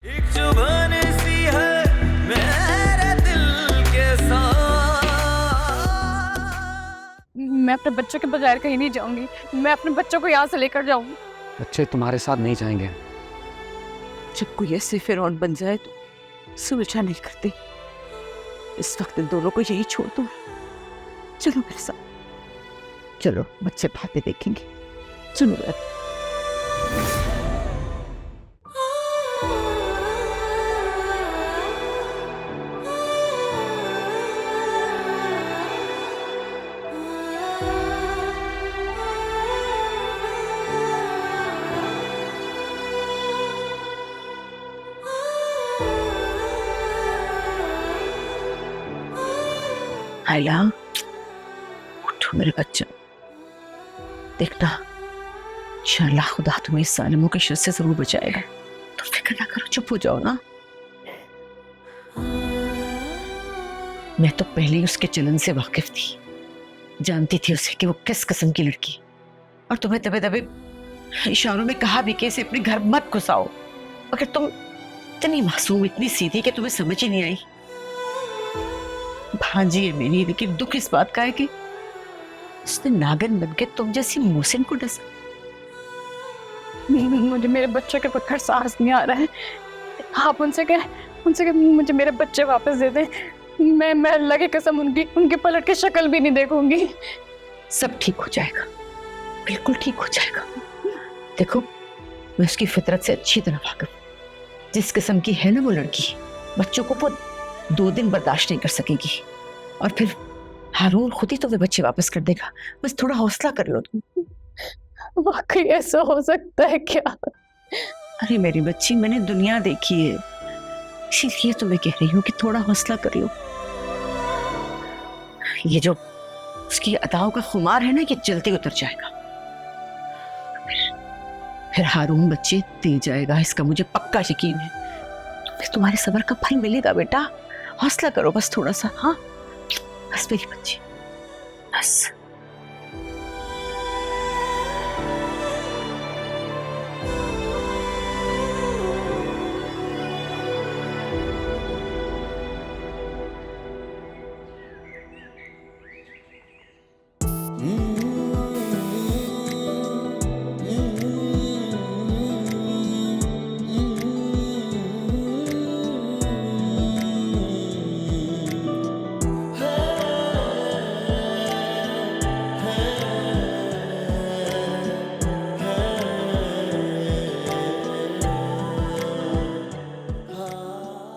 एक जुबान सी है मेरे दिल के साथ। मैं अपने बच्चों के बगैर कहीं नहीं जाऊंगी। मैं अपने बच्चों को यहाँ से लेकर जाऊंगी। बच्चे तुम्हारे साथ नहीं जाएंगे। जब कोई ऐसे फिरौन बन जाए तो सुलझा नहीं करती। इस वक्त इन दोनों को यही छोड़ दो। चलो मेरे साथ, चलो बच्चे बातें देखेंगे। चलो मेरे। आयला, उठो मेरे बच्चा। देखना, इंशाअल्लाह खुदा तुम्हें इस जालिमों के शर से जरूर बचाएगा। तुम फिक्र ना करो, चुप हो जाओ ना। मैं तो पहले ही उसके चलन से वाकिफ थी, जानती थी उसे कि वो किस किस्म की लड़की। और तुम्हें दबे दबे इशारों में कहा भी कि इसे अपने घर मत घुसाओ, मगर तुम इतनी मासूम, इतनी सीधी कि तुम्हें समझ ही नहीं आई। भांजी है मेरी, लेकिन दुख इस बात का है कि उसने नागन बन के तुम जैसी मोहसिन को डसा। मुझे मेरे बच्चे के पत्थर सांस नहीं आ रहा है। आप उनसे कह मुझे मेरे बच्चे वापस दे दें। मैं अल्लाह की कसम उनकी पलट के शक्ल भी नहीं देखूंगी। सब ठीक हो जाएगा, बिल्कुल ठीक हो जाएगा। देखो, मैं उसकी फितरत से अच्छी तरह वाकिफ। जिस किस्म की है ना वो लड़की, बच्चों को वो 2 दिन बर्दाश्त नहीं कर सकेगी। और फिर हारून खुद ही तो वे बच्चे वापस कर देगा। बस थोड़ा हौसला कर लो तुम। वाकई ऐसा हो सकता है क्या? अरे मेरी बच्ची, मैंने दुनिया देखी है, इसीलिए तो मैं कह रही हूँ कि थोड़ा हौसला कर लो। ये जो उसकी अदाओं का खुमार है ना, ये जल्दी उतर जाएगा। फिर हारून बच्चे दे जाएगा, इसका मुझे पक्का यकीन है। फिर तुम्हारे सब्र का फल मिलेगा बेटा। हौसला करो बस थोड़ा सा। हाँ बस मेरी बच्ची, बस।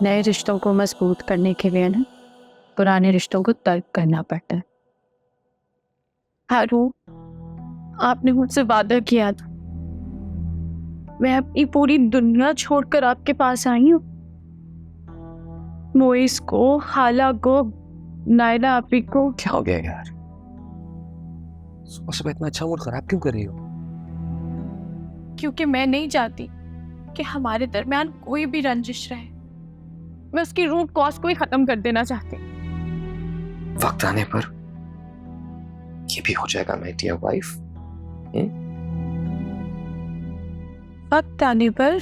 नए रिश्तों को मजबूत करने के लिए ना पुराने रिश्तों को तर्क करना पड़ता है। हारून, आपने मुझसे वादा किया था, मैं अपनी पूरी दुनिया छोड़कर आपके पास आई हूँ। मोइस को, खाला को, नायला आपी को। क्या हो गया यार? सुबह सुबह इतना अच्छा मूड खराब क्यों कर रही हो? क्योंकि मैं नहीं चाहती कि हमारे दरमियान कोई भी रंजिश रहे। मैं उसकी रूट कॉज को ही खत्म कर देना चाहती। वक्त आने पर ये भी हो जाएगा माय डियर वाइफ। वक्त आने पर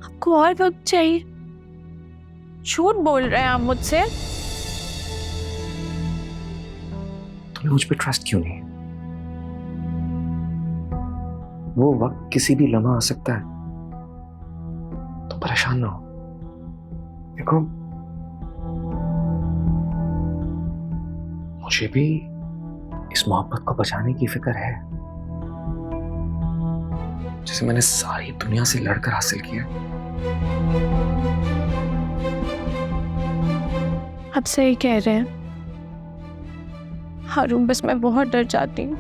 आपको और वक्त चाहिए? झूठ बोल रहे हैं आप मुझसे। तुम्हें मुझ पे ट्रस्ट क्यों नहीं? वो वक्त किसी भी लम्हा आ सकता है, तो परेशान ना हो। देखो, मुझे भी इस मोहब्बत को बचाने की फिक्र है, जिसे मैंने सारी दुनिया से लड़कर हासिल किया। आप सही कह रहे हैं हारून, बस मैं बहुत डर जाती हूँ।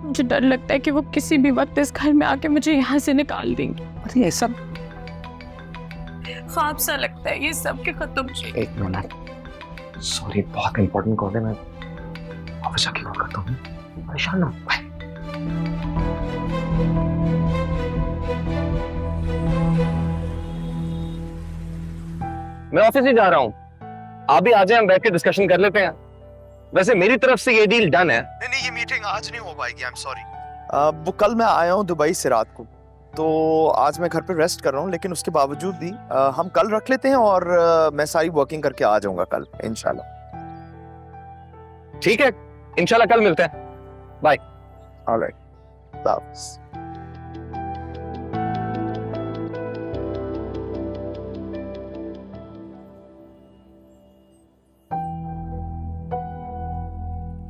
मुझे डर लगता है कि वो किसी भी वक्त इस घर में आके मुझे यहाँ से निकाल देंगी। अरे ये सब ख्वाब सा लगता है ये सब के खत्म। एक मिनट, सॉरी, बहुत इंपॉर्टेंट कॉल है, मैं ऑफिस आके कॉल करता हूँ। परेशान ना हो। बाय। मैं ऑफिस ही जा रहा हूँ, आप भी आ जाए, हम बैठ के डिस्कशन कर लेते हैं। वैसे मेरी तरफ से ये डील डन है। नहीं, ये मीटिंग आज नहीं हो पाएगी, आई एम सॉरी। वो कल मैं आया हूँ दुबई से रात को, तो आज मैं घर पे रेस्ट कर रहा हूँ, लेकिन उसके बावजूद भी हम कल रख लेते हैं और मैं सारी वर्किंग करके आ जाऊंगा कल इंशाल्लाह। ठीक है, इंशाल्लाह कल मिलते हैं। बाय। ऑलराइट,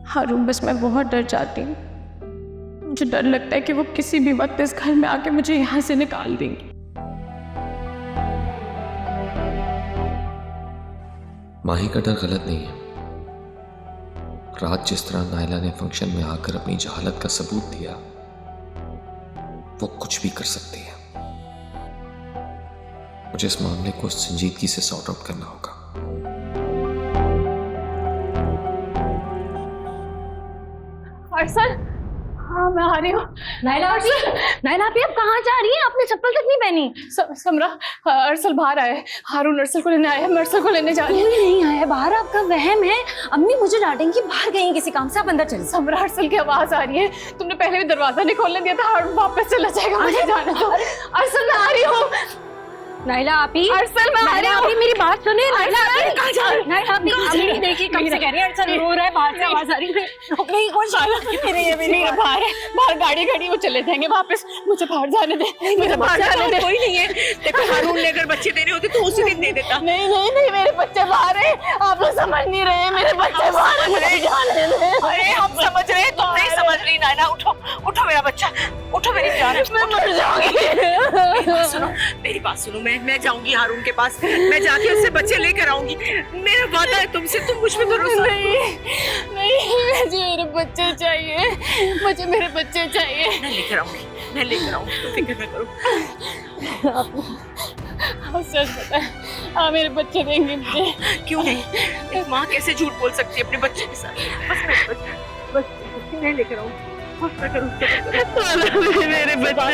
हारून, बस मैं बहुत डर जाती हूँ। मुझे डर लगता है कि वो किसी भी वक्त इस घर में आके मुझे यहाँ से निकाल देंगी। माही का डर गलत नहीं है। रात जिस तरह नायला ने फंक्शन में आकर अपनी जहालत का सबूत दिया, वो कुछ भी कर सकती है। मुझे इस मामले को संजीदगी से सॉर्ट आउट करना होगा। अरसल, हाँ मैं आ रही हूँ। नायला आप कहाँ जा रही हैं? आपने चप्पल तक नहीं पहनी। समरा, अरसल बाहर आया है। हारून अरसल को लेने आया है। मैं अरसल को लेने जा रही हूँ। नहीं आया बाहर, आपका वहम है। अम्मी मुझे डांटेंगी, बाहर गई किसी काम से, आप अंदर चलिए। समरा, अरसल की आवाज आ रही है। तुमने पहले भी दरवाजा नहीं खोलने दिया था। हारून वापस चला जाएगा, मुझे जाने दो। अरसल मैं आ रही हूँ। नायला आप ही, अरसल मैं आ रही हूँ। मेरी बात सुने। नायला आप कहाँ जा रही हैं? नायला आप ही देखिए कब से कह रही है अरसल रो रहा है, बाहर से आवाज आ रही है। नहीं कौन मेरे बाहर गाड़ी खड़ी, वो चले जाएंगे वापस। मुझे बाहर जाने दे, मुझे बाहर जाने दे। कोई नहीं है। देखो हारून ने अगर बच्चे देने होते तो उसी दिन दे देता। नहीं नहीं नहीं, मेरे बच्चे बाहर हैं। आप लोग समझ नहीं रहे, मेरे बच्चे बाहर हैं। मुझे जाने दे। अरे हम समझ रहे हैं, तुम नहीं समझ रही। नायला उठो, उठो मेरा बच्चा, उठो मेरी जान। मैं मर जाऊंगी। सुनो मेरी बात सुनो, मैं जाऊंगी हारून के पास, मैं जाके उससे बच्चे लेकर आऊंगी। मेरा वादा है तुमसे, तुम मुझ पे भरोसा। नहीं, मुझे मेरे बच्चे चाहिए। मुझे मेरे बच्चे चाहिए। मैं लेकर आऊंगी, तो फिक्र न करो। आप सच बताएं, आप मेरे बच्चे देंगे मुझे? क्यों नहीं, एक माँ कैसे झूठ बोल सकती है अपने बच्चे के साथ। बस मैं लेकर आऊंगी। मेरे बच्चे,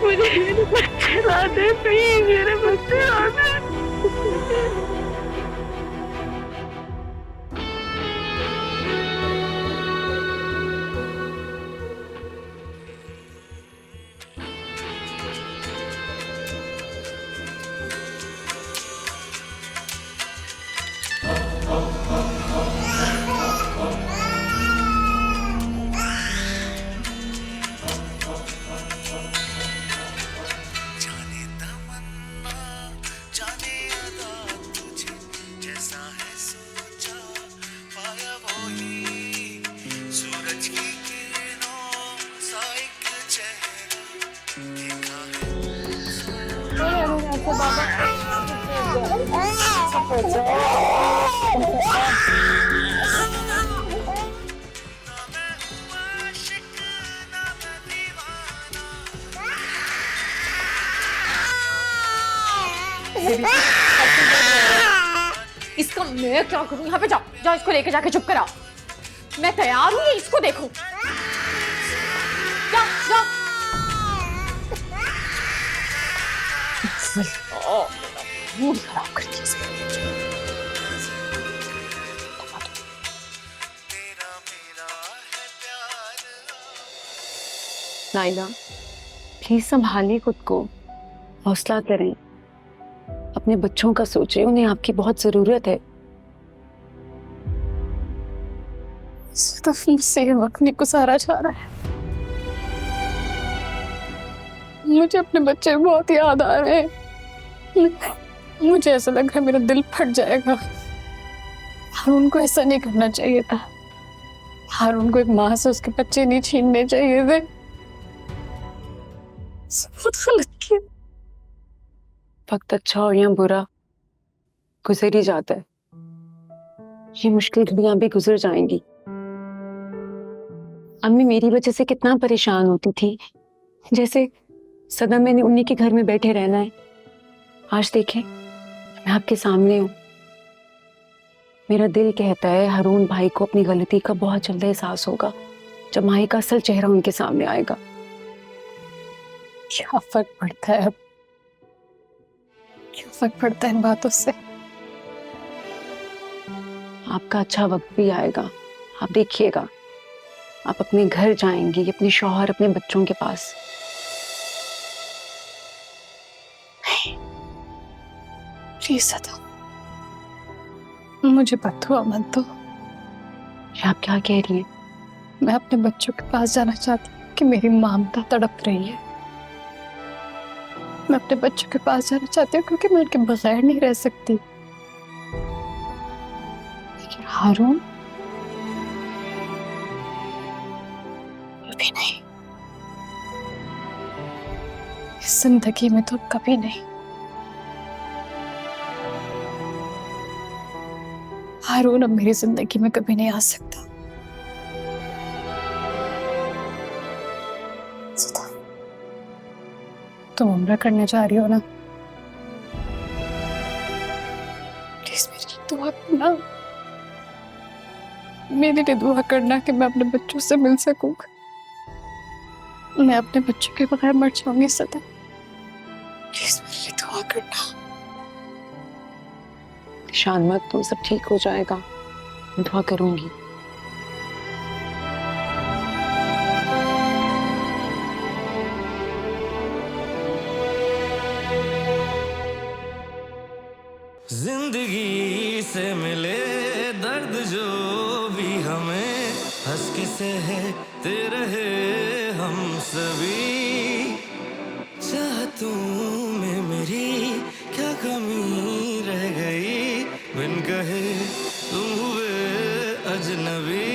मुझे मेरे बच्चे ला दे, प्लीज मेरे बच्चे ला दे। इसका मैं क्या करूं? यहाँ पे जाओ जाओ, इसको लेके जाके चुप कराओ। मैं तैयार हूँ, इसको देखो। जाओ जाओ। मूड खराब कर दिया। नायला, प्लीज संभालिए खुद को, हौसला करें, अपने बच्चों का सोचिए, उन्हें आपकी बहुत जरूरत है। मुझसे वक्त नहीं गुजारा जा रहा है। मुझे अपने बच्चे बहुत याद आ रहे हैं। मुझे ऐसा लग रहा है मेरा दिल फट जाएगा। हारून को ऐसा नहीं करना चाहिए था। हारून को एक माँ से उसके बच्चे नहीं छीनने चाहिए थे। बहुत गलत किया। वक्त अच्छा हो या बुरा गुजर ही जाता है। ये मुश्किल घड़ियां भी गुजर जाएंगी। अम्मी मेरी वजह से कितना परेशान होती थी, जैसे सदा मैंने उन्हीं के घर में बैठे रहना है। आज देखें, मैं आपके सामने हूँ। मेरा दिल कहता है हारून भाई को अपनी गलती का बहुत जल्द एहसास होगा, जब माही का असल चेहरा उनके सामने आएगा। क्या फर्क पड़ता है अब? क्या फर्क पड़ता है इन बातों से? आपका अच्छा वक्त भी आएगा, आप देखिएगा। आप अपने घर जाएंगी, अपने शौहर, अपने बच्चों के पास। प्लीज सदा, मुझे बदुआ मत दो। ये आप क्या कह रही हैं? मैं अपने बच्चों के पास जाना चाहती हूँ कि मेरी ममता तड़प रही है। मैं अपने बच्चों के पास जाना चाहती हूँ क्योंकि मैं उनके बगैर नहीं रह सकती। लेकिन हारून कभी नहीं, इस जिंदगी में तो कभी नहीं। हारून अब मेरी जिंदगी में कभी नहीं आ सकता। सुधा, तुम उम्र करने जा रही हो ना, प्लीज मेरे लिए दुआ करना। मेरे लिए दुआ करना कि मैं अपने बच्चों से मिल सकूंगा। मैं अपने बच्चों के बगैर मर जाऊंगी सदा। प्लीज मेरे लिए दुआ करना। शान मत, तो सब ठीक हो जाएगा, मैं दुआ करूंगी। जिंदगी से मिले दर्द जो भी हमें, हंस के सहते रहे हम सभी। चाहतों में मेरी क्या कमी रह गई, बिन कहे तुम हुए अजनबी।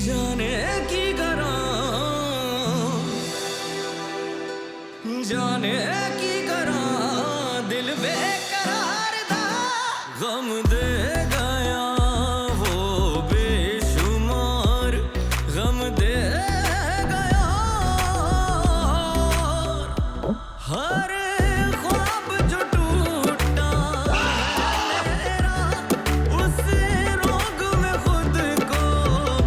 जाने की करा, जाने की करा, दिल बेकरार था, गम दे गया वो बेशुमार, गम दे गया। हर ख्वाब जो टूटा मेरा, उस रोग में खुद को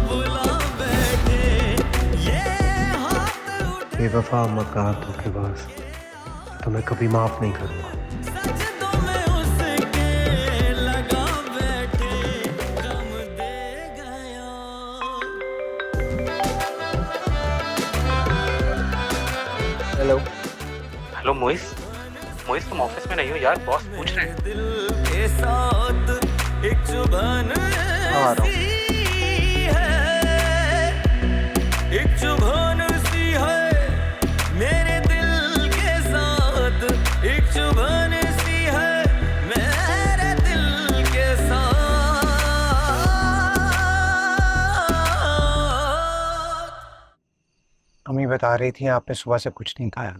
बुला बैठे, ये हाथ उठे बेवफा मकान धोखेबाज, तो मैं कभी माफ नहीं करूंगा। सजदों में उसके लगा बैठे, गम दे गया। हेलो। हेलो मोइस, मोइस तुम ऑफिस में नहीं हो यार, बॉस पूछ रहे हैं। दिल के साथ एक चुभन आ रहा हूँ। सी है, एक चुभन सी है मेरे दिल के साथ, एक चुभन सी है मेरे दिल के साथ। अम्मी बता रही थी आपने सुबह से कुछ नहीं खाया।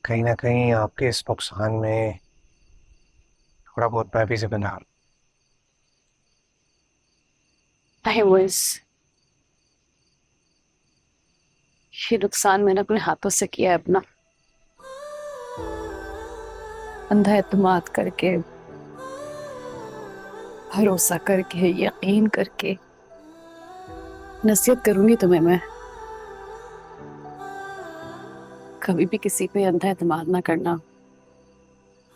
कहीं ना कहीं आपके इस नुकसान में थोड़ा बहुत मैं भी जिम्मेदार हूं। नहीं मुइज़, ये नुकसान मैंने अपने हाथों से किया है अपना। अंधा एतमाद करके, भरोसा करके, यकीन करके। नसीहत करूंगी तुम्हें मैं, कभी भी किसी पे अंधा एतमाद ना करना,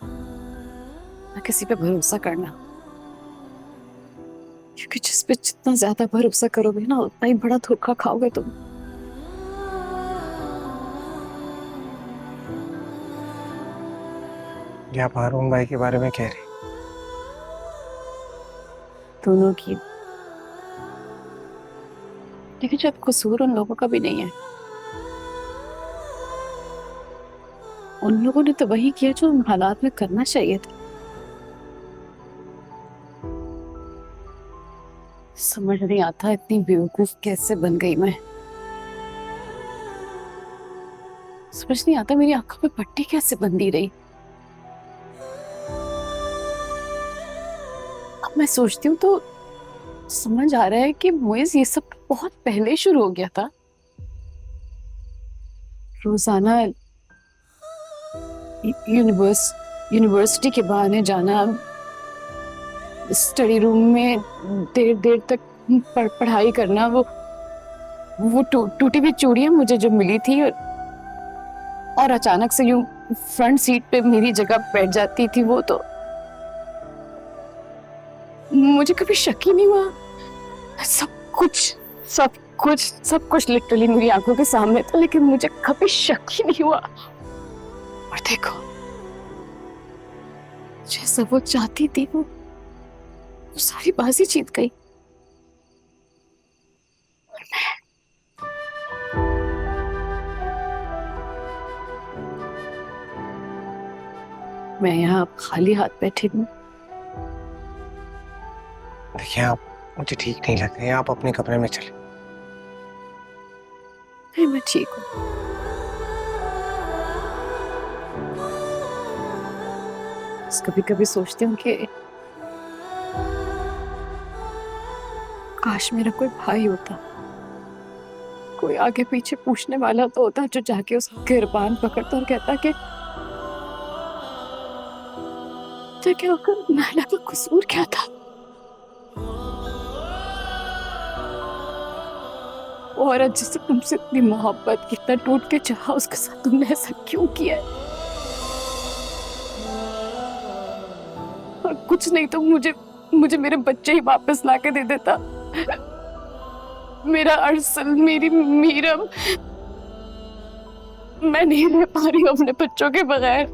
ना किसी पे भरोसा करना, क्योंकि जिस पे जितना ज्यादा भरोसा करोगे ना, उतना ही बड़ा धोखा खाओगे तुम। ये आप हारून भाई के बारे में कह रही? दोनों की, लेकिन जब कसूर उन लोगों का भी नहीं है। उन लोगों ने तो वही किया जो उन हालात में करना चाहिए था। समझ नहीं आता इतनी बेवकूफ कैसे बन गई मैं। समझ नहीं आता मेरी आंखों पे पट्टी कैसे बंधी रही। अब मैं सोचती हूँ तो समझ आ रहा है कि मुइज़ ये सब बहुत पहले शुरू हो गया था। रोजाना यूनिवर्सिटी के बहाने जाना, स्टडी रूम में देर देर तक पढ़ाई करना, वो टूटी हुई चूड़ियां मुझे जो मिली थी, और अचानक से यूं फ्रंट सीट पे मेरी जगह बैठ जाती थी वो, तो मुझे कभी शक ही नहीं हुआ सब कुछ लिटरली मेरी आंखों के सामने था, लेकिन मुझे कभी शक ही नहीं हुआ। और देखो, जैसा वो चाहती थी वो सारी बाजी जीत गई। और मैं यहाँ खाली हाथ बैठी हूँ। देखिए आप मुझे ठीक नहीं लग रहे, आप अपने कमरे में चले। नहीं, मैं ठीक हूँ। कभी कभी सोचती हूँ कि काश मेरा कोई भाई होता, कोई आगे पीछे पूछने वाला तो होता जो जाके उसका गिरबान पकड़ता और कहता कि क्या नायला का कसूर क्या था। और जिससे तुमसे इतनी मोहब्बत, कितना टूट के चाहा, उसके साथ तुमने ऐसा क्यों किया है? और कुछ नहीं तो मुझे मेरे बच्चे ही वापस लाके दे देता। मेरा अरसल, मेरी मीरम, मैं नहीं रह पा रही हूँ अपने बच्चों के बगैर।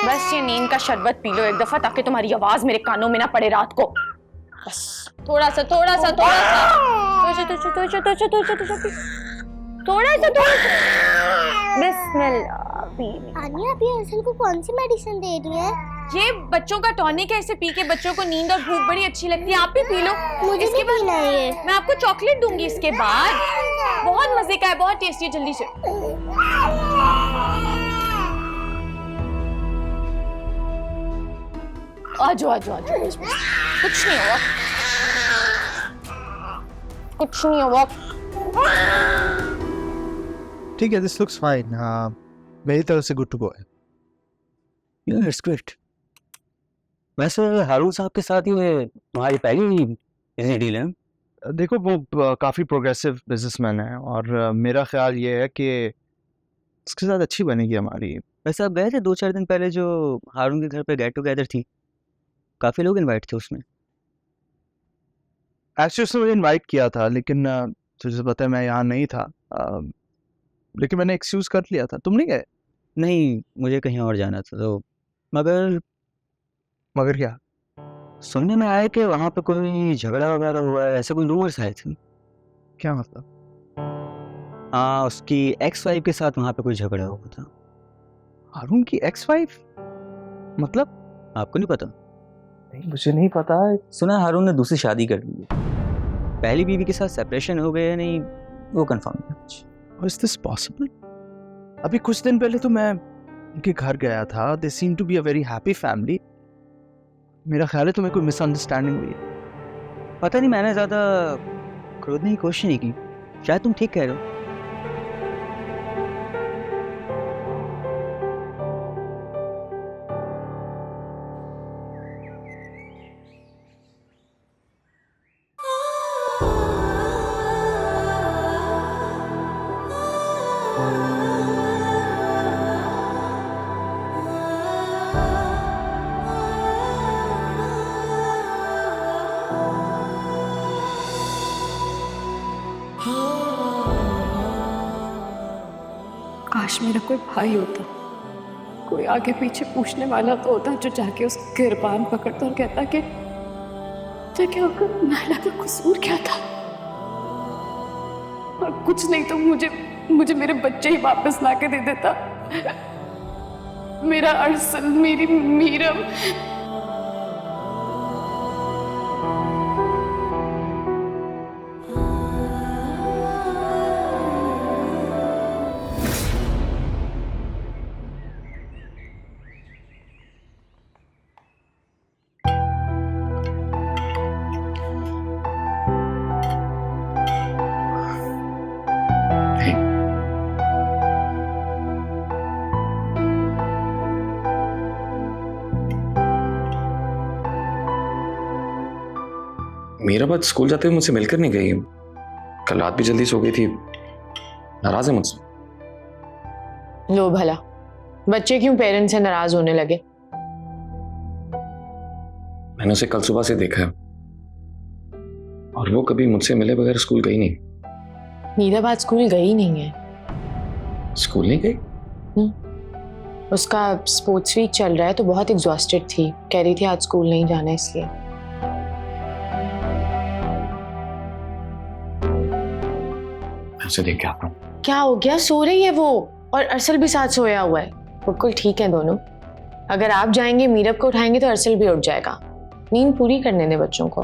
बस ये नींद का शरबत पी लो एक दफा, ताकि तुम्हारी आवाज मेरे कानों में ना पड़े रात को। बस थोड़ा सा बिस्मिल्लाह। आनिया अभी अरसल को कौन सी मेडिसिन दे रही है? ये बच्चों का टॉनिक है, इसे पी के बच्चों को नींद और भूख बड़ी अच्छी लगती है। आप भी पी लो। मुझे इसके भी पीना है ये। मैं आपको चॉकलेट दूंगी इसके बाद, बहुत मजे का है, बहुत टेस्टी है। जल्दी से आजो आजो आजो। कुछ नहीं हुआ, कुछ नहीं हुआ। ठीक है, दिस लुक्स फाइन। मेरी तरफ से गुड टू गो है। Yeah, it's great. वैसे हारून साहब के साथ ही तुम्हारी पहली बिजनेस डील है? देखो, वो काफ़ी प्रोग्रेसिव बिजनेसमैन है और मेरा ख्याल ये है कि उसके साथ अच्छी बनेगी हमारी। वैसे आप गए थे 2-4 दिन पहले जो हारून के घर पे गेट टुगेदर थी, काफ़ी लोग इनवाइट थे उसमें। एक्चुअली उसने मुझे इनवाइट किया था, लेकिन तुझे पता है मैं यहाँ नहीं था, लेकिन मैंने एक्सक्यूज़ कर लिया था। तुम नहीं गए? नहीं, मुझे कहीं और जाना था तो। मगर क्या? सुनने में आया कि वहाँ पे कोई झगड़ा वगैरह हुआ है, ऐसे कोई रूमर्स आए थे। क्या मतलब? हाँ, उसकी एक्स वाइफ के साथ वहाँ पे कोई झगड़ा हुआ था। हारून की एक्स वाइफ? मतलब आपको नहीं पता? नहीं, मुझे नहीं पता। सुना हारून ने दूसरी शादी कर ली है। पहली बीवी के साथ सेपरेशन हो गए या नहीं वो कंफर्म है। Is this possible? अभी कुछ दिन पहले तो मैं उनके घर गया था। They seem to be a very happy family. मेरा ख्याल है तुम्हें कोई मिसअंडरस्टैंडिंग हुई है। पता नहीं, मैंने ज़्यादा खोदने की कोशिश नहीं की। शायद तुम ठीक कह रहे हो। काश मेरा कोई भाई होता, कोई आगे पीछे पूछने वाला तो होता जो जाके उसका गिरबान पकड़ता और कहता कि क्या नायला का कसूर क्या था। और कुछ नहीं तो मुझे मेरे बच्चे ही वापस लाके दे देता। मेरा अरसल, मेरी मीरम, मेरा बात स्कूल जाते हुए मुझसे मिलकर नहीं गई। कल रात भी जल्दी सो गई थी, नाराज है मुझसे? लो भला, बच्चे क्यों पेरेंट्स से नाराज होने लगे? मैंने उसे कल सुबह से देखा है और वो कभी मुझसे मिले बगैर स्कूल गई नहीं। मीरा आज स्कूल गई नहीं है। स्कूल नहीं गई? उसका स्पोर्ट्स वीक चल रहा है तो बहुत एग्जॉस्टेड थी, कह रही थी आज स्कूल नहीं जाना इसलिए। उसे देख के आता हूँ। क्या हो गया? सो रही है वो, और अरसल भी साथ सोया हुआ है। बिल्कुल ठीक है दोनों। अगर आप जाएंगे मीरब को उठाएंगे तो अरसल भी उठ जाएगा। नींद पूरी करने दे बच्चों को।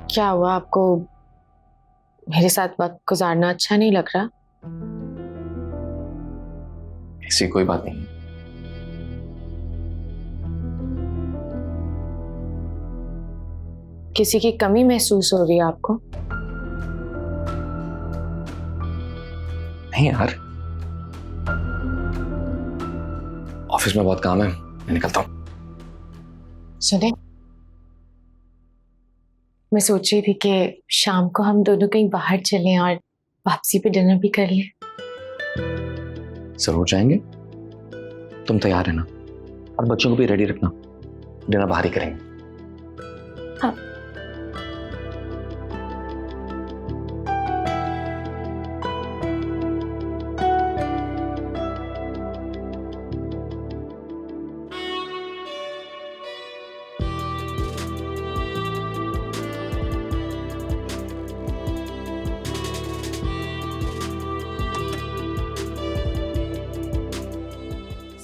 क्या हुआ, आपको मेरे साथ वक्त गुजारना अच्छा नहीं लग रहा? ऐसी कोई बात नहीं। किसी की कमी महसूस हो रही है आपको? नहीं यार, ऑफिस में बहुत काम है, मैं निकलता हूँ। सुने, मैं सोच रही थी कि शाम को हम दोनों कहीं बाहर चलें और वापसी पे डिनर भी कर लें। जरूर जाएंगे। तुम तैयार है ना? और बच्चों को भी रेडी रखना, डिनर बाहर ही करेंगे। हाँ।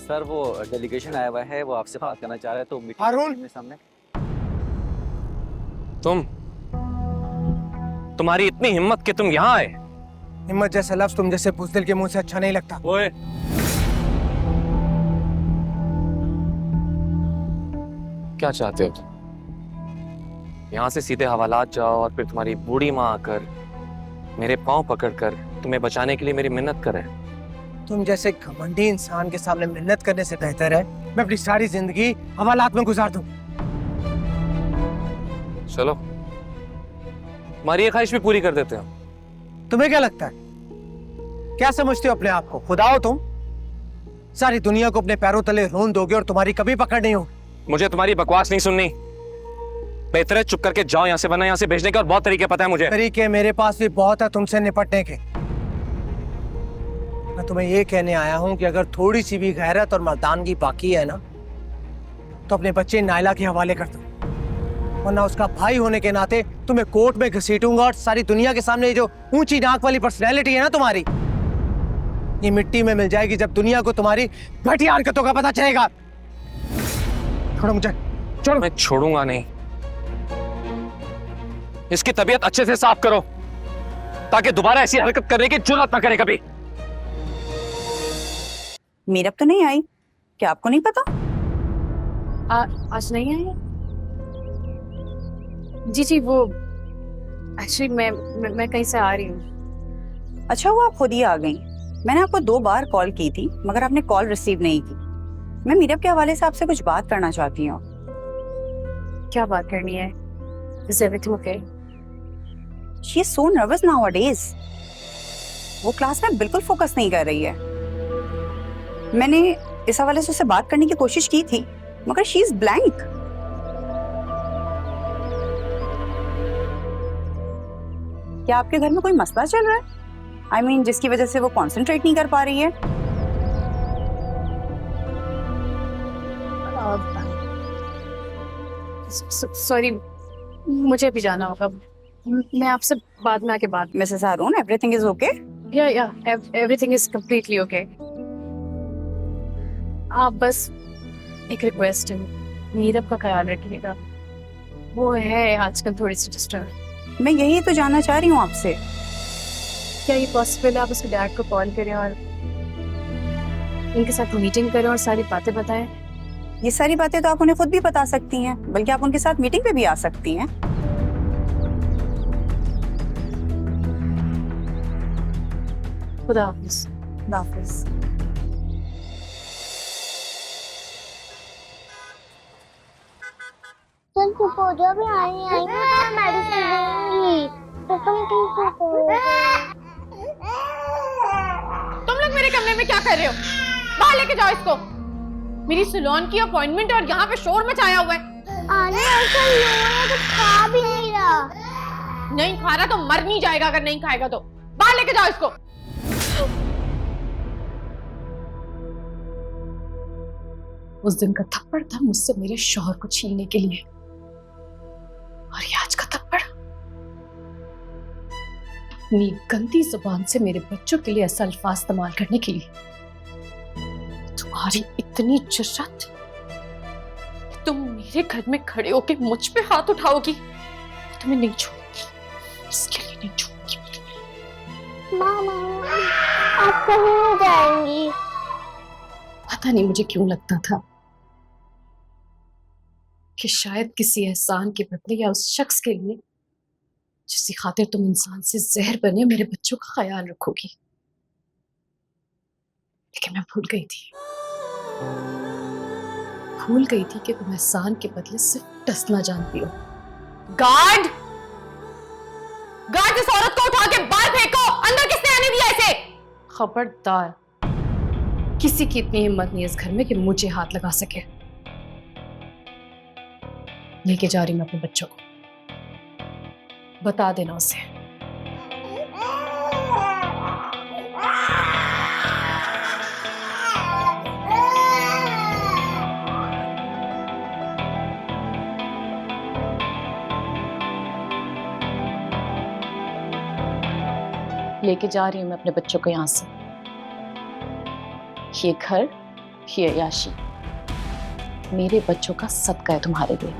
सर वो डेलीगेशन आया हुआ है, वो आपसे बात करना चाह रहा है, तो हारून! मेरे सामने। तुम्हारी इतनी हिम्मत कि तुम यहाँ आए? हिम्मत जैसा लफ्ज तुम जैसे बुज़दिल के मुंह से अच्छा नहीं लगता। ओए, क्या चाहते हो तुम? यहाँ से सीधे हवालात जाओ और फिर तुम्हारी बूढ़ी माँ आकर मेरे पाँव पकड़कर तुम्हें बचाने के लिए मेरी मिन्नत करे? तुम जैसे घमंडी इंसान के सामने मिन्नत करने से बेहतर है मैं अपनी सारी जिंदगी हवालात में गुजार दूं। चलो, तुम्हारी ये ख्वाहिश भी पूरी कर देते हो। तुम्हें क्या लगता है, क्या समझते हो अपने आप को? खुदा हो तुम? सारी दुनिया को अपने पैरों तले रोन दोगे और तुम्हारी कभी पकड़ नहीं होगी। मुझे तुम्हारी बकवास नहीं सुननी। बेहतर है चुप करके जाओ यहाँ से, वरना यहाँ से भेजने के और बहुत तरीके पता है मुझे। तरीके मेरे पास भी बहुत है तुमसे निपटने के। मैं तुम्हें ये कहने आया हूं कि अगर थोड़ी सी भी गैरत और मर्दानगी बाकी है ना, तो अपने बच्चे नायला के हवाले कर दो, वरना उसका भाई होने के नाते तुम्हें कोर्ट में घसीटूंगा और सारी दुनिया के सामने जो ऊंची नाक वाली पर्सनैलिटी है ना तुम्हारी, ये मिट्टी में मिल जाएगी जब दुनिया को तुम्हारी घटिया हरकतों का पता चलेगा। छोड़ो मुझे, छोड़ो। मैं छोड़ूंगा नहीं। इसकी तबीयत अच्छे से साफ करो ताकि दोबारा ऐसी हरकत करने की जुर्रत ना करे कभी। मीरब तो नहीं आई, क्या आपको नहीं पता? आज नहीं आई? जी वो एक्चुअली मैं कहीं से आ रही हूँ। अच्छा हुआ आप खुद ही आ गई। मैंने आपको 2 बार कॉल की थी मगर आपने कॉल रिसीव नहीं की। मैं मीरब के हवाले से आपसे कुछ बात करना चाहती हूँ। क्या बात करनी है? Is everything okay? She is so nervous nowadays. वो क्लास में बिल्कुल फोकस नहीं कर रही है। मैंने इस हवाले से उससे बात करने की कोशिश की थी मगर शी इज ब्लैंक। क्या आपके घर में कोई मसला चल रहा है? I mean, जिसकी वजह से वो कंसंट्रेट नहीं कर पा रही है? सॉरी, मुझे भी जाना होगा। मैं आपसे बाद में आके बात। Mrs Haroon, everything is okay? या एवरीथिंग इज कंप्लीटली ओके। आप बस एक रिक्वेस्ट है, मीरब का ख्याल रखिएगा। वो है आजकल थोड़ी सी डिस्टर्ब। मैं यही तो जानना चाह रही हूँ आपसे। क्या ये पॉसिबल है आप उसके डैड को कॉल करें और उनके साथ मीटिंग करें और सारी बातें बताएं? ये सारी बातें तो आप उन्हें खुद भी बता सकती हैं, बल्कि आप उनके साथ मीटिंग पे भी आ सकती हैं। खुदा हाफिज। खुदा हाफिज। चल चुप हो जाओ, भी आई मैं मेडिसिन दूंगी। तो तुम ठीक हो। तुम लोग मेरे कमरे में क्या कर रहे हो? बाहर लेके जाओ इसको। मेरी सैलून की अपॉइंटमेंट और यहाँ पे शोर मचाया हुआ है। आने ऐसा ही हो रहा है, तो खा भी नहीं रहा। नहीं खा रहा तो मर नहीं जाएगा अगर नहीं खाएगा तो। बाहर लेके जाओ इसको। उस दिन का थप्पड़ था मुझसे मेरे शौहर को छीनने के लिए, और ये आज का थप्पड़ अपनी गंदी जुबान से मेरे बच्चों के लिए ऐसा अल्फाज इस्तेमाल करने के लिए। तुम्हारी इतनी जुर्रत, तुम मेरे घर में खड़े होके मुझ पे हाथ उठाओगी? तुम्हें नहीं छोड़ूंगी, इसके लिए नहीं छोड़ूंगी। मामा आप कहीं जाएंगी? पता नहीं मुझे क्यों लगता था कि शायद किसी एहसान के बदले या उस शख्स के लिए जिसकी खातिर तुम इंसान से जहर बने मेरे बच्चों का ख्याल रखोगी, लेकिन मैं भूल गई थी। भूल गई थी कि तुम एहसान के बदले सिर्फ डसना जानती हो। गार्ड, गार्ड, इस औरत को उठा के बाहर फेंको। अंदर किसने आने दिया इसे? खबरदार, किसी की इतनी हिम्मत नहीं है इस घर में कि मुझे हाथ लगा सके। लेके जा रही मैं अपने बच्चों को, बता देना उसे। लेके जा रही हूं मैं अपने बच्चों को यहां से। ये घर, ये अय्याशी मेरे बच्चों का सदका है तुम्हारे लिए।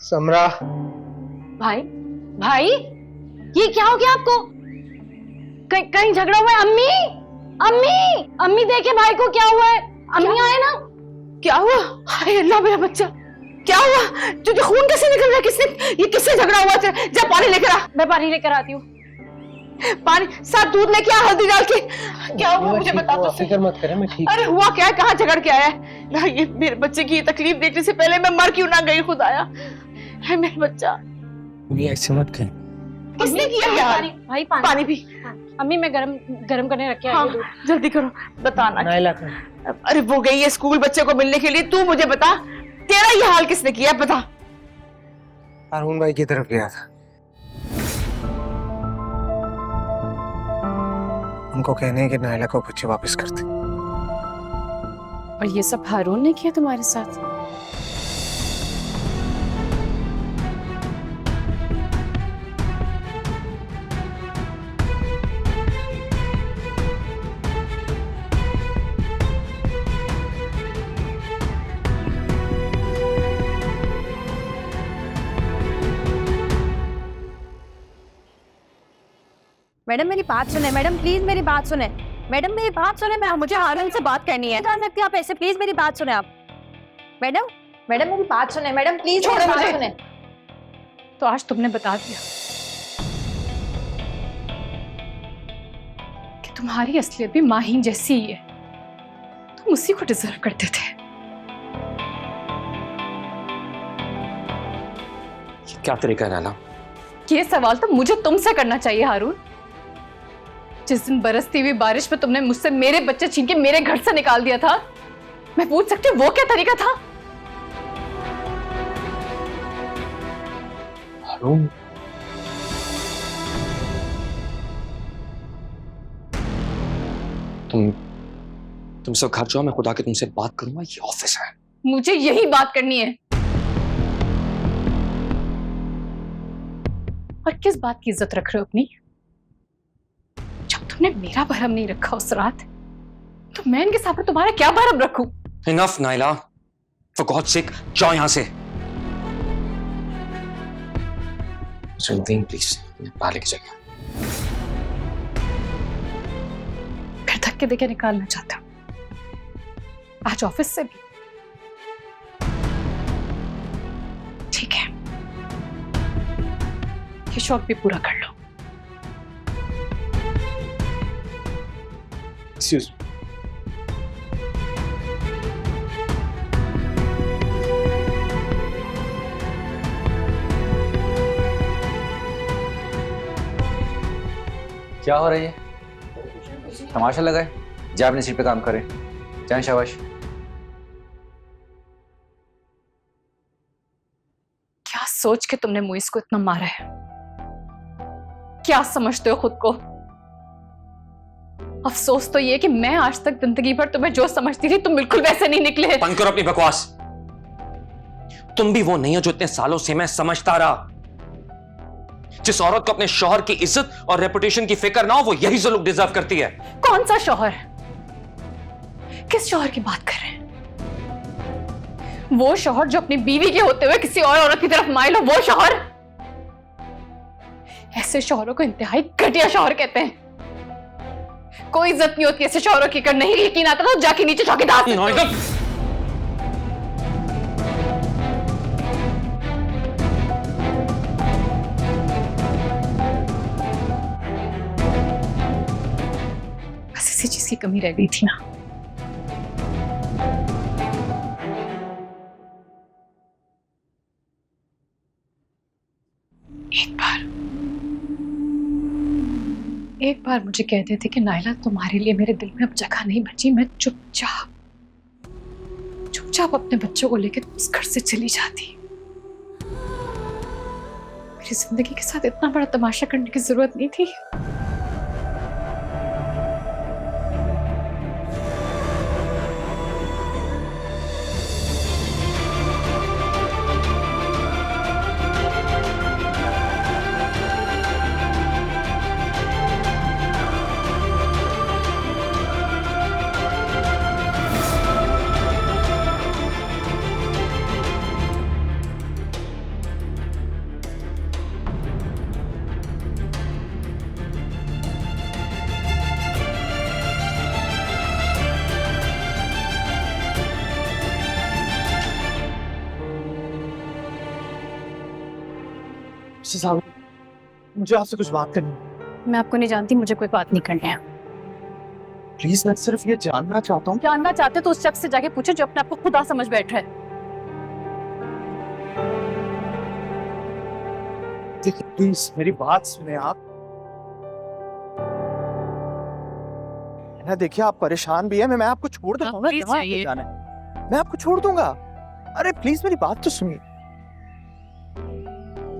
समरा, भाई, भाई, ये क्या हो गया आपको? कहीं झगड़ा हुआ है? अम्मी, अम्मी, अम्मी देखे भाई को क्या हुआ है? अम्मी आए ना। क्या हुआ? हाय अल्लाह, मेरा बच्चा क्या हुआ? तुझे खून कैसे निकल रहा है? ये किससे झगड़ा हुआ? जा पानी लेकर आ। मैं पानी लेकर आती हूँ। पानी साथ दूध लेके आ, हल्दी डाल के। क्या हुआ मुझे बता दो। फिक्र मत करे, मैं ठीक। अरे हुआ क्या है? कहाँ झगड़ के आया है? ना, ये मेरे बच्चे की तकलीफ देखने से पहले मैं मर क्यों ना गई? खुदाया, है मेरा बच्चा। ये ऐसे मत कर। किसने किया यार? भाई पानी पी। अम्मी मैं गरम करने रख के हाँ, जल्दी करो, बताना। नायला कर। अरे वो गई है स्कूल बच्चे को मिलने के लिए, तू मुझे बता तेरा ये हाल किसने किया? बता। अरुण भाई की तरफ गया था, उनको कहने हैं कि नायला को बच्चे वापस कर दे। और ये सब हारून ने किया तुम्हारे साथ? मैडम मेरी बात सुने, मैडम प्लीज मेरी बात सुने, मैडम मेरी बात सुने, मैं मुझे हारून से बात करनी है। जा सकती आप ऐसे, प्लीज मेरी बात सुने आप। मैडम मैडम मेरी बात सुने, मैडम प्लीज मेरी बात सुने। तो आज तुमने बता दिया कि तुम्हारी असलियत भी माहीन जैसी ही है, तुम उसी को डिजर्व करते थे। क्या तरीका है नायला? ये सवाल तो मुझे तुमसे करना चाहिए हारून। जिस दिन बरसती हुई बारिश में तुमने मुझसे मेरे बच्चे छीन के मेरे घर से निकाल दिया था, मैं पूछ सकती हूँ वो क्या तरीका था? हारून, तुम सब घर जाओ, मैं खुदा के तुमसे बात करूंगा, ये ऑफिस है। मुझे यही बात करनी है। और किस बात की इज्जत रख रहे हो अपनी? जब तुमने मेरा भरम नहीं रखा उस रात, तो मैं इनके सामने तुम्हारा क्या भरम रखूं? इनफ नायला, फॉर गॉड्स सेक जाओ यहां से। नदीम प्लीज बाहर लेके जाइए। फिर धक्के देके निकालना चाहता हूं, आज ऑफिस से भी? ठीक है, ये शौक भी पूरा कर लो। Excuse me. क्या हो रही है? तमाशा लगा है? जा अपनी सीट पे काम करें। जाएं, शाबाश। क्या सोच के तुमने मुइस को इतना मारा है? क्या समझते हो खुद को? अफसोस तो ये कि मैं आज तक जिंदगी भर तुम्हें जो समझती थी तुम बिल्कुल वैसे नहीं निकले। बंद करो अपनी बकवास। तुम भी वो नहीं हो जो इतने सालों से मैं समझता रहा। जिस औरत को अपने शौहर की इज्जत और रेपुटेशन की फिक्र ना हो, वो यही जुल्म डिजर्व करती है। कौन सा शौहर? किस शौहर की बात कर रहे हैं? वो शौहर जो अपनी बीवी के होते हुए किसी और औरत की तरफ माइल हो, वो शौहर? ऐसे शौहरों को इंतहाई घटिया शौहर कहते हैं। कोई इज्जत नहीं होती ऐसे शौहरों की। कर नहीं यकीन आता तो जाके नीचे चौकीदार। बस इसी चीज की कमी रह गई थी ना। एक बार मुझे कहते थे कि नायला तुम्हारे लिए मेरे दिल में अब जगह नहीं बची। मैं चुपचाप अपने बच्चों को लेकर उस घर से चली जाती। मेरी जिंदगी के साथ इतना बड़ा तमाशा करने की जरूरत नहीं थी। साहब, मुझे आपसे कुछ बात करनी है। मैं आपको नहीं जानती, मुझे कोई बात नहीं करनी है। प्लीज, मैं सिर्फ ये जानना चाहता हूँ। जानना चाहते तो उस शख्स से जाके पूछो जो अपने आप को खुदा समझ बैठ रहा है। देखिए प्लीज मेरी बात सुने आप। ना देखिए, आप परेशान भी है। मैं आपको छोड़ दूंगा। मैं आपको छोड़ दूंगा। अरे प्लीज मेरी बात तो सुनिए।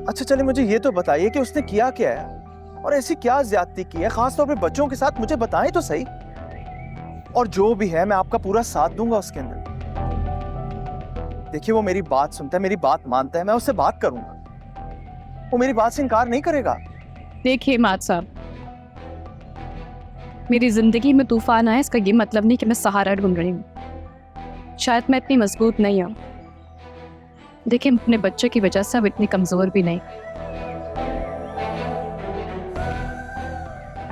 अच्छा चलिए, मुझे ये तो बताइए कि उसने किया क्या है और ऐसी क्या ज्यादती की है, खासतौर पे बच्चों के साथ? मुझे बताएं तो सही। और जो भी है मैं आपका पूरा साथ दूंगा उसके अंदर। देखिए, वो मेरी बात सुनता है, मेरी बात मानता है। मैं उससे बात करूंगा, वो मेरी बात से इनकार नहीं करेगा। देखिए माद साहब, मेरी जिंदगी में तूफान आए इसका ये मतलब नहीं कि मैं सहारा ढूंढ रही हूँ। शायद मैं इतनी मजबूत नहीं हूँ। देखिए, अपने बच्चों की वजह से अब इतनी कमजोर भी नहीं।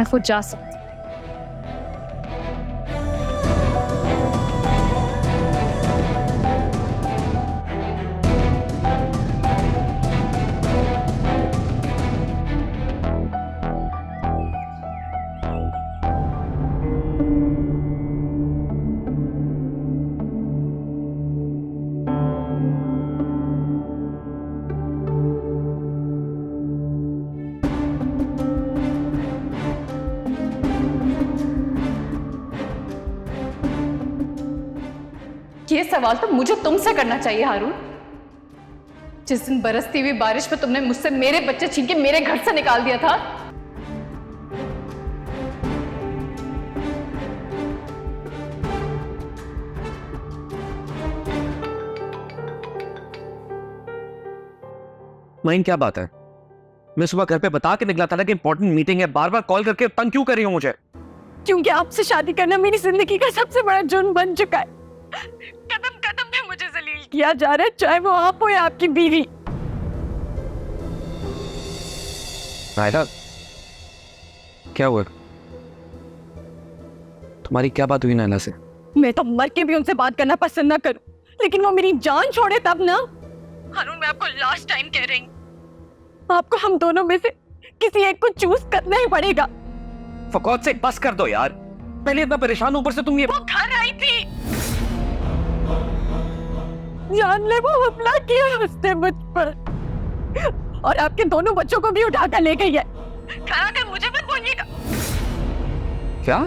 तरफ वो जा सकती। ये सवाल तो मुझे तुमसे करना चाहिए हारून। जिस दिन बरसती हुई बारिश में तुमने मुझसे मेरे बच्चे छीन के मेरे घर से निकाल दिया था, माइन क्या बात है? मैं सुबह घर पे बता के निकला था ना कि इंपॉर्टेंट मीटिंग है, बार बार कॉल करके तंग क्यों कर रही हो मुझे? क्योंकि आपसे शादी करना मेरी जिंदगी का सबसे बड़ा जुर्म बन चुका है। कदम कदम पे मुझे जलील किया जा रहा है, चाहे वो आप हो या आपकी बीवी। नायला, क्या हुआ? तुम्हारी क्या बात हुई नायला से? मैं तो मर के भी उनसे बात करना पसंद ना करूं, लेकिन वो मेरी जान छोड़े तब ना। हारून, मैं आपको लास्ट टाइम कह रही हूँ, आपको हम दोनों में से किसी एक को चूज करना ही पड़ेगा। फकौत से बस कर दो यार, पहले इतना परेशान, ऊपर से तुम ये। वो घर आई थी, जान ले वो हमला किया उसने मुझ पर, और आपके दोनों बच्चों को भी उठाकर ले गई है। घर आकर मुझे मत बोलिएगा। क्या?